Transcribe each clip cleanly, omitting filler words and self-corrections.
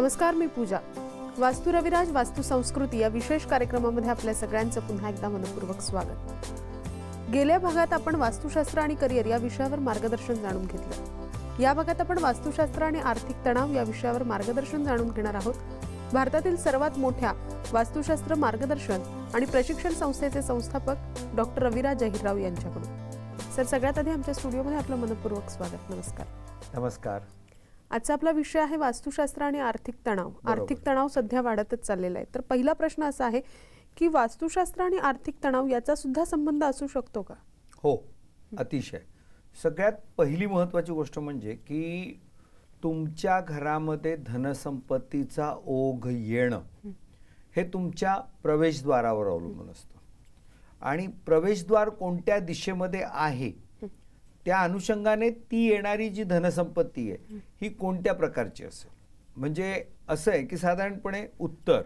नमस्कार, मी पूजा. वास्तू रविराज वास्तू संस्कृती या विशेष कार्यक्रमामध्ये आपल्या सगळ्यांचं पुन्हा एकदा मनपूर्वक स्वागत. गेल्या भागात आपण वास्तुशास्त्र आणि करिअर या विषयावर मार्गदर्शन जाणून घेतलं. या भागात आपण वास्तुशास्त्र आणि आर्थिक तणाव या विषयावर मार्गदर्शन जाणून घेणार आहोत. भारतातील सर्वात मोठ्या वास्तुशास्त्र मार्गदर्शन आणि प्रशिक्षण संस्थेचे संस्थापक डॉक्टर रविराज अहिरराव यांच्याकडून. सर, सगळ्यात आधी आमच्या स्टुडिओमध्ये आपलं मनपूर्वक स्वागत. नमस्कार. नमस्कार. आजचा आपला विषय आहे वास्तुशास्त्र आणि आर्थिक तणाव. आर्थिक तणाव सध्या वाढतच चाललेला आहे. तर पहिला प्रश्न असा आहे की वास्तुशास्त्र आणि आर्थिक तणाव याचा सुद्धा संबंध असू शकतो का? हो, अतिशय. सगळ्यात पहिली महत्त्वाची गोष्ट म्हणजे की तुमच्या घरामध्ये धनसंपत्तीचा ओघ येणं हे तुमच्या प्रवेशद्वारावर अवलंबून असतं. आणि प्रवेशद्वार कोणत्या दिशेमध्ये आहे त्या अनुषंगाने ती येणारी जी धनसंपत्ती आहे ही कोणत्या प्रकारची असेल. म्हणजे असं आहे की साधारणपणे उत्तर,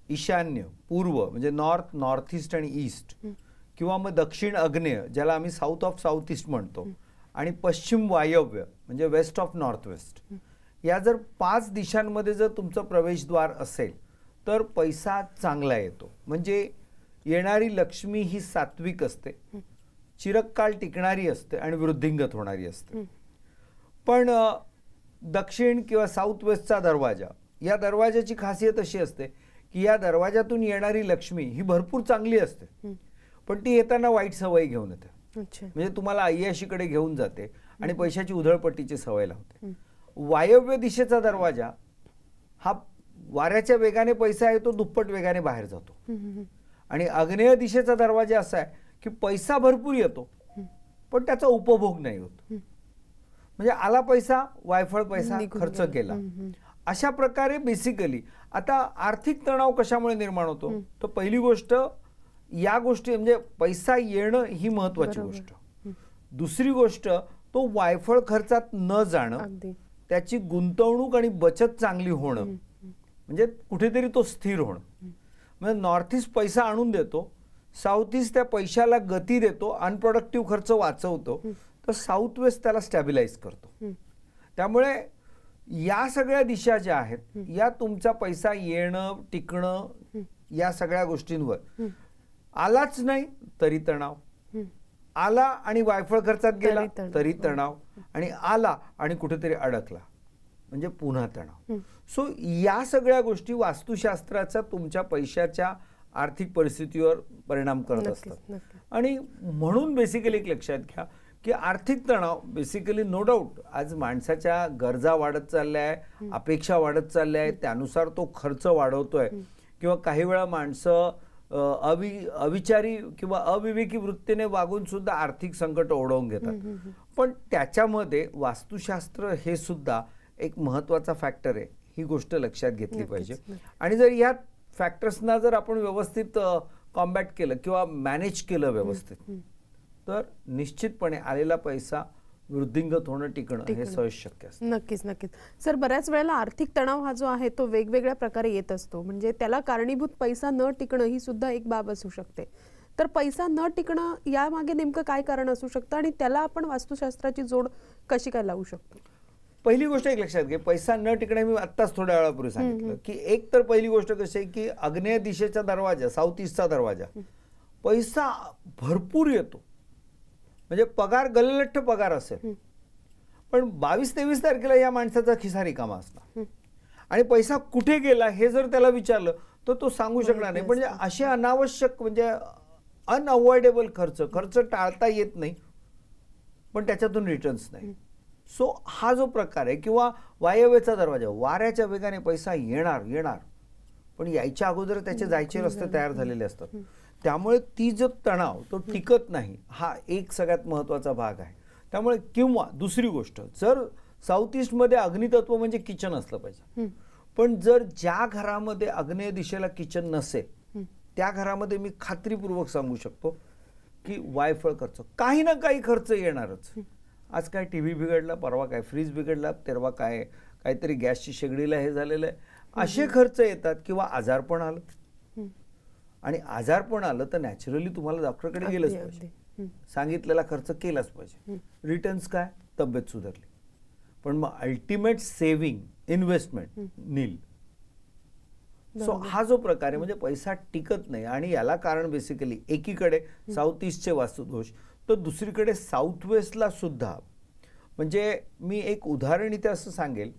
ईशान्य, पूर्व म्हणजे नॉर्थ, नॉर्थ ईस्ट आणि ईस्ट, किंवा मग दक्षिण आग्नेय ज्याला आम्ही साऊथ ऑफ साऊथ ईस्ट म्हणतो, आणि पश्चिम वायव्य म्हणजे वेस्ट ऑफ नॉर्थ वेस्ट, या जर 5 दिशांमध्ये जर तुमचं प्रवेशद्वार असेल तर पैसा चांगला येतो. म्हणजे येणारी लक्ष्मी ही सात्विक असते, चिरकाल टिकणारी असते आणि वृद्धिंगत होणारी असते. पण दक्षिण किंवा साऊथ वेस्टचा दरवाजा, या दरवाजाची खासियत अशी असते की या दरवाजातून येणारी लक्ष्मी ही भरपूर चांगली असते, पण ती येताना वाईट सवय घेऊन येते. म्हणजे तुम्हाला अय्याशीकडे घेऊन जाते आणि पैशाची उधळपट्टीची सवय लावते. वायव्य दिशेचा दरवाजा हा वाऱ्याच्या वेगाने पैसा येतो, दुप्पट वेगाने बाहेर जातो. आणि आग्नेय दिशेचा दरवाजा असा आहे की पैसा भरपूर येतो पण त्याचा उपभोग नाही होत. म्हणजे आला पैसा, वायफळ पैसा खर्च केला. अशा प्रकारे बेसिकली आता आर्थिक तणाव कशामुळे निर्माण होतो, तर पहिली गोष्ट या गोष्टी म्हणजे पैसा येणं ही महत्वाची गोष्ट. दुसरी गोष्ट तो वायफळ खर्चात न जाणं, त्याची गुंतवणूक आणि बचत चांगली होणं, म्हणजे कुठेतरी तो स्थिर होणं. म्हणजे नॉर्थ ईस्ट पैसा आणून देतो, साऊथ ईस्ट त्या पैशाला गती देतो, अनप्रोडक्टिव्ह खर्च वाचवतो, तर साऊथ वेस्ट त्याला स्टॅबिलाइज करतो. त्यामुळे या सगळ्या दिशा ज्या आहेत या तुमचा पैसा येणं, टिकणं या सगळ्या गोष्टींवर. आलाच नाही तरी तणाव, आला आणि वायफळ खर्चात गेला तरी तणाव, आणि आला आणि कुठेतरी अडकला म्हणजे पुन्हा तणाव. सो या सगळ्या गोष्टी वास्तुशास्त्राचा तुमच्या पैशाच्या आर्थिक परिस्थितीवर परिणाम करत असतात. आणि म्हणून बेसिकली एक लक्षात घ्या की आर्थिक तणाव बेसिकली नो डाऊट आज माणसाच्या गरजा वाढत चालल्या आहे, अपेक्षा वाढत चालल्या आहेत, त्यानुसार तो खर्च वाढवतोय, किंवा काही वेळा माणसं अविचारी किंवा अविवेकी वृत्तीने वागून सुद्धा आर्थिक संकट ओढवून घेतात. पण त्याच्यामध्ये वास्तुशास्त्र हे सुद्धा एक महत्वाचा फॅक्टर आहे, ही गोष्ट लक्षात घेतली पाहिजे. आणि जर या फॅक्टर्सना जर आपण व्यवस्थित कॉम्बॅट केलं किंवा मॅनेज केलं व्यवस्थित, तर निश्चितपणे आलेला पैसा वृद्धिंगत होणं, टिकणं हे सहज शक्य असतं. नक्कीच नक्कीच. सर, बऱ्याच वेळेला आर्थिक तणाव हा जो आहे तो वेगवेगळ्या प्रकारे येत असतो. म्हणजे त्याला कारणीभूत पैसा न टिकणं ही सुद्धा एक बाब असू शकते. तर पैसा न टिकणं यामागे नेमकं काय कारण असू शकतं आणि त्याला आपण वास्तुशास्त्राची जोड कशी काय लावू शकतो? पहिली गोष्ट एक लक्षात घे, पैसा न टिकणे मी आत्ताच थोड्या वेळापूर्वी सांगितलं की एक तर पहिली गोष्ट कशी आहे की आग्नेय दिशेचा दरवाजा, साऊथ ईस्टचा दरवाजा, पैसा भरपूर येतो. म्हणजे पगार गल्लठ्ठ पगार असेल पण 22-23 तारखेला या माणसाचा खिसा रिकामा असणार, आणि पैसा कुठे गेला हे जर त्याला विचारलं तर तो सांगू शकणार नाही. म्हणजे असे अनावश्यक म्हणजे अनअवॉइडेबल खर्च टाळता येत नाही पण त्याच्यातून रिटर्न्स नाही. सो हा जो प्रकार आहे, किंवा वायव्यचा दरवाजा, वाऱ्याच्या वेगाने पैसा येणार पण यायच्या अगोदर त्याचे जायचे रस्ते तयार झालेले असतात. त्यामुळे ती जो तणाव तो टिकत नाही, हा एक सगळ्यात महत्त्वाचा भाग आहे. त्यामुळे किंवा दुसरी गोष्ट, जर साऊथ ईस्टमध्ये अग्नितत्व म्हणजे किचन असलं पाहिजे, पण जर ज्या घरामध्ये आग्नेय दिशेला किचन नसेल त्या घरामध्ये मी खात्रीपूर्वक सांगू शकतो की वायफळ खर्च, काही ना काही खर्च येणारच. आज काय टीव्ही बिघडला, परवा काय फ्रीज बिघडला, तेरवा काय काहीतरी गॅसची शेगडीला हे झालेलं आहे, असे खर्च येतात. किंवा आजारपण आलं, आणि आजारपण आलं तर नॅचरली तुम्हाला डॉक्टरकडे गेलंच पाहिजे, सांगितलेला खर्च केलाच पाहिजे. रिटर्न्स काय, तब्येत सुधारली. पण मग अल्टिमेट सेव्हिंग इन्व्हेस्टमेंट नील. सो हा जो प्रकार आहे म्हणजे पैसा टिकत नाही आणि याला कारण बेसिकली एकीकडे साऊथ ईस्टचे वास्तुदोष, तर दुसरीकडे साऊथ वेस्टला सुद्धा. म्हणजे मी एक उदाहरण इथे असं सांगेल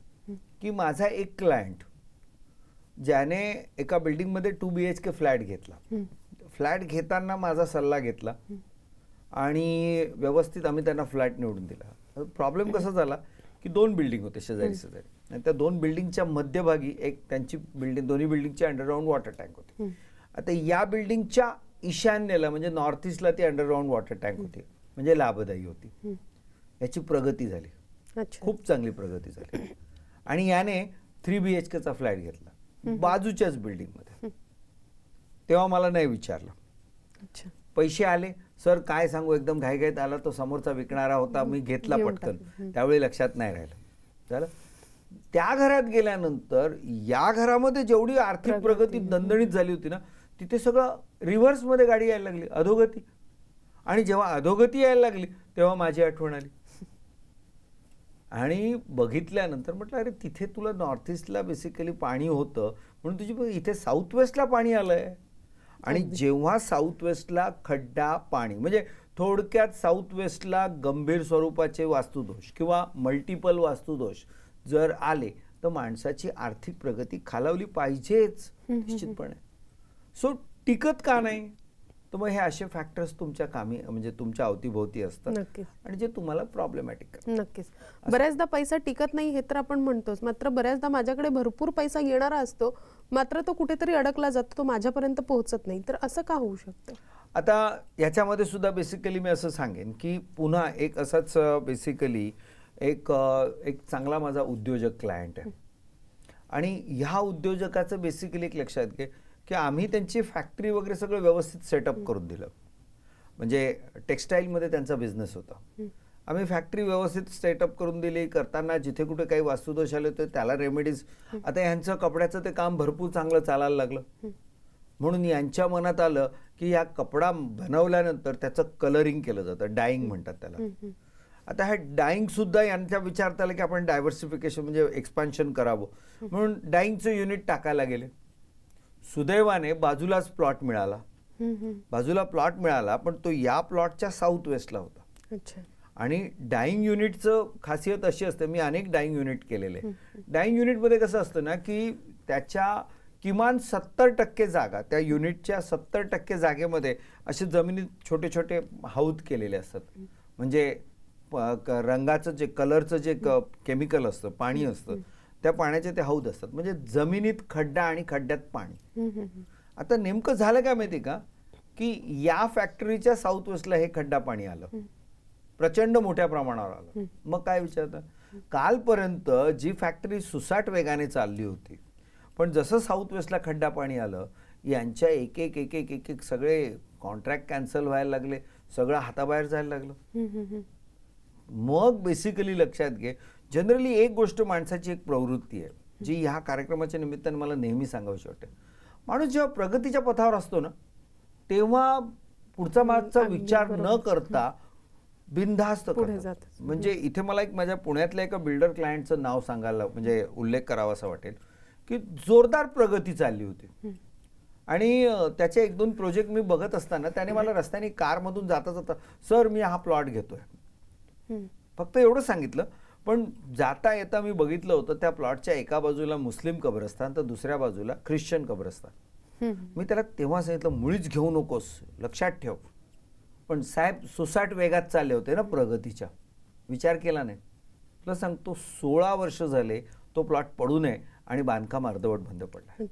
की माझा एक क्लायंट ज्याने एका बिल्डिंगमध्ये 2 BHK फ्लॅट घेतला. फ्लॅट घेताना माझा सल्ला घेतला आणि व्यवस्थित आम्ही त्यांना फ्लॅट निवडून दिला. प्रॉब्लेम कसा झाला की 2 बिल्डिंग होते शेजारी शेजारी आणि त्या 2 बिल्डिंगच्या मध्यभागी एक त्यांची बिल्डिंग, दोन्ही बिल्डिंगची अंडरग्राऊंड वॉटर टँक होती. आता या बिल्डिंगच्या ईशान्येला म्हणजे नॉर्थ ईस्टला ती अंडरग्राऊंड वॉटर टँक होती, म्हणजे लाभदायी होती. याची प्रगती झाली, खूप चांगली प्रगती झाली आणि याने 3 BHKचा फ्लॅट घेतला बाजूच्याच बिल्डिंगमध्ये. तेव्हा मला नाही विचारलं, पैसे आले सर काय सांगू, एकदम घाईघाईत आला. तो समोरचा विकणारा होता, मी घेतला पटकन, त्यावेळी लक्षात नाही राहिलं. झालं. त्या घरात गेल्यानंतर या घरामध्ये जेवढी आर्थिक प्रगती दणदणीत झाली होती ना, तिथे सगळं रिव्हर्स मध्ये गाडी यायला लागली, अधोगती. आणि जेव्हा अधोगती यायला लागली तेव्हा माझी आठवण आली आणि बघितल्यानंतर म्हटलं अरे तिथे तुला नॉर्थ ईस्टला बेसिकली पाणी होतं म्हणून तुझी इथे साऊथ वेस्टला पाणी आलंय. आणि जेव्हा साऊथ वेस्टला खड्डा पाणी म्हणजे थोडक्यात साऊथ वेस्टला गंभीर स्वरूपाचे वास्तुदोष किंवा मल्टिपल वास्तुदोष जर आले तर माणसाची आर्थिक प्रगती खालावली पाहिजेच निश्चितपणे. सो टिकत का नाही, तर मग हे असे फॅक्टर्स तुमच्या कामी म्हणजे तुमच्या अवतीभोवती असतात आणि जे तुम्हाला प्रॉब्लेमॅटिक करतात. नक्कीच. बऱ्याचदा पैसा टिकत नाही हे तर आपण म्हणतोच, मात्र बऱ्याचदा माझ्याकडे भरपूर पैसा येणारा असतो मात्र तो कुठेतरी अडकला जातो, तो माझ्यापर्यंत पोहोचत नाही. तर असं का होऊ शकतं? आता याच्यामध्ये सुद्धा बेसिकली मी असं सांगेन की पुन्हा एक असाच बेसिकली एक चांगला माझा उद्योजक क्लायंट आहे आणि ह्या उद्योजकाचं बेसिकली एक लक्षात घे की आम्ही त्यांची फॅक्टरी वगैरे सगळं व्यवस्थित सेटअप करून दिलं. म्हणजे टेक्स्टाईलमध्ये त्यांचा बिझनेस होता. आम्ही फॅक्टरी व्यवस्थित सेटअप करून दिली. करताना जिथे कुठे काही वास्तुदोष आले होते त्याला रेमेडीज. आता ह्यांचं कपड्याचं ते काम भरपूर चांगलं चालायला लागलं म्हणून यांच्या मनात आलं की या कपडा बनवल्यानंतर त्याचं कलरिंग केलं जातं, डाईंग म्हणतात त्याला. आता ह्या डाईंग सुद्धा यांच्या विचारात आलं की आपण डायव्हर्सिफिकेशन म्हणजे एक्सपान्शन करावं म्हणून डाईंगचं युनिट टाकायला गेले. सुदैवाने बाजूलाच प्लॉट मिळाला. बाजूला प्लॉट मिळाला पण तो या प्लॉटच्या साऊथ वेस्टला होता. आणि डाईंग युनिटचं खासियत अशी असते, मी अनेक डाईंग युनिट केलेले. डाईंग युनिटमध्ये कसं असतं ना की त्याच्या किमान 70% जागा, त्या युनिटच्या 70% जागेमध्ये असे जमिनीत छोटे छोटे हौद केलेले असतात. म्हणजे रंगाचं जे कलरचं जे केमिकल असतं, पाणी असतं, त्या पाण्याचे ते हौद असतात. म्हणजे जमिनीत खड्डा आणि खड्ड्यात पाणी. आता नेमकं झालं काय माहिती का की या फॅक्टरीच्या साऊथ वेस्टला हे खड्डा पाणी आलं, प्रचंड मोठ्या प्रमाणावर आलं. मग काय विचारता, कालपर्यंत जी फॅक्टरी सुसाट वेगाने चालली होती पण जसं साऊथ वेस्टला खड्डा पाणी आलं यांच्या एक एक एक एक एक एक सगळे कॉन्ट्रॅक्ट कॅन्सल व्हायला लागले, सगळं हाताबाहेर जायला लागलं. मग बेसिकली लक्षात घे, जनरली एक गोष्ट माणसाची एक प्रवृत्ती आहे जी ह्या कार्यक्रमाच्या निमित्ताने मला नेहमी सांगावीशी वाटते. माणूस जेव्हा प्रगतीच्या पथावर असतो ना तेव्हा पुढचा मागचा विचार न करता बिनधास्त करतो. म्हणजे इथे मला एक माझ्या पुण्यातल्या एका बिल्डर क्लायंटचं नाव सांगायला म्हणजे उल्लेख करावा असं वाटेल की जोरदार प्रगती चालली होती आणि त्याचे 1-2 प्रोजेक्ट मी बघत असताना त्याने मला रस्त्याने कारमधून जाता जाता सर मी हा प्लॉट घेतोय फक्त एवढं सांगितलं. पण जाता येता मी बघितलं होतं त्या प्लॉटच्या एका बाजूला मुस्लिम कब्रस्तान तर दुसऱ्या बाजूला ख्रिश्चन कब्रस्तान. मी त्याला तेव्हा सांगितलं मुळीच घेऊ नकोस, लक्षात ठेव. पण साहेब सुसाट वेगात चालले होते ना प्रगतीच्या, विचार केला नाही. तुला सांगतो 16 वर्ष झाले तो प्लॉट पडू नये आणि बांधकाम अर्धवट बंद पडला.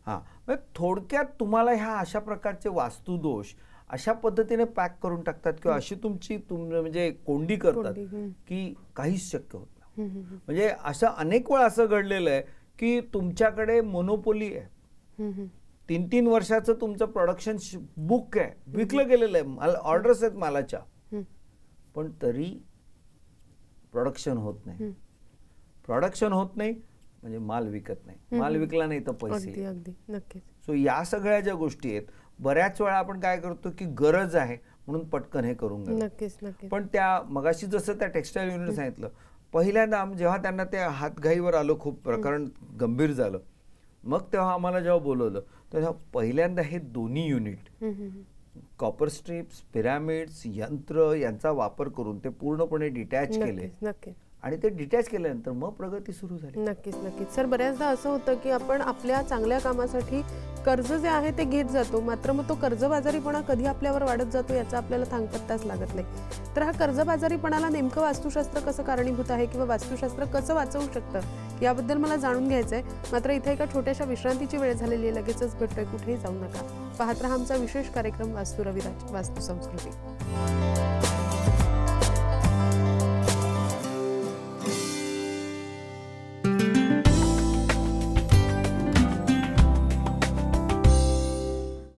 हां, म्हणजे थोडक्यात तुम्हाला ह्या अशा प्रकारचे वास्तुदोष अशा पद्धतीने पॅक करून टाकतात किंवा अशी तुमची म्हणजे कोंडी करतात की काहीच शक्य होत नाही. म्हणजे असं अनेक वेळा असं घडलेलं आहे की तुमच्याकडे मोनोपोली आहे, 3-3 वर्षाचं तुमचं प्रोडक्शन बुक आहे, विकलं गेलेलं आहे, ऑर्डर्स आहेत मालाच्या, पण तरी प्रोडक्शन होत नाही. प्रोडक्शन होत नाही म्हणजे माल विकत नाही, माल विकला नाही तर पैसे. सो या सगळ्या ज्या गोष्टी आहेत बऱ्याच वेळा आपण काय करतो की गरज आहे म्हणून पटकन हे करून घेतो. पण त्या मगाशी जसं त्या टेक्स्टाईल युनिट सांगितलं पहिल्यांदा जेव्हा त्यांना ते हातघाईवर आलो, खूप प्रकरण गंभीर झालं, मग तेव्हा आम्हाला जेव्हा बोलवलं तेव्हा पहिल्यांदा हे दोन्ही युनिट कॉपर स्ट्रिप्स, पिरॅमिड्स, यंत्र यांचा वापर करून ते पूर्णपणे डिटॅच केले. नक्की. आणि ते डिटॅच केल्यानंतर मग प्रगती सुरू झाली. नक्कीच नक्कीच. सर, बऱ्याचदा असं होतं की आपण आपल्या चांगल्या कामासाठी कर्ज जे आहे ते घेत जातो, मात्र मग तो कर्जबाजारीपणा कधी आपल्यावर वाढत जातो याचा आपल्याला थांगपत्ताच लागत नाही. तर हा कर्जबाजारीपणाला नेमकं वास्तुशास्त्र कसं कारणीभूत आहे किंवा वास्तुशास्त्र कसं वाचवू शकतं याबद्दल मला जाणून घ्यायचंय. मात्र इथे एका छोट्याशा विश्रांतीची वेळ झालेली आहे. लगेचच भेटतोय, कुठेही जाऊ नका. पाहत रहा आमचा विशेष कार्यक्रम वास्तू रविराज वास्तू संस्कृती.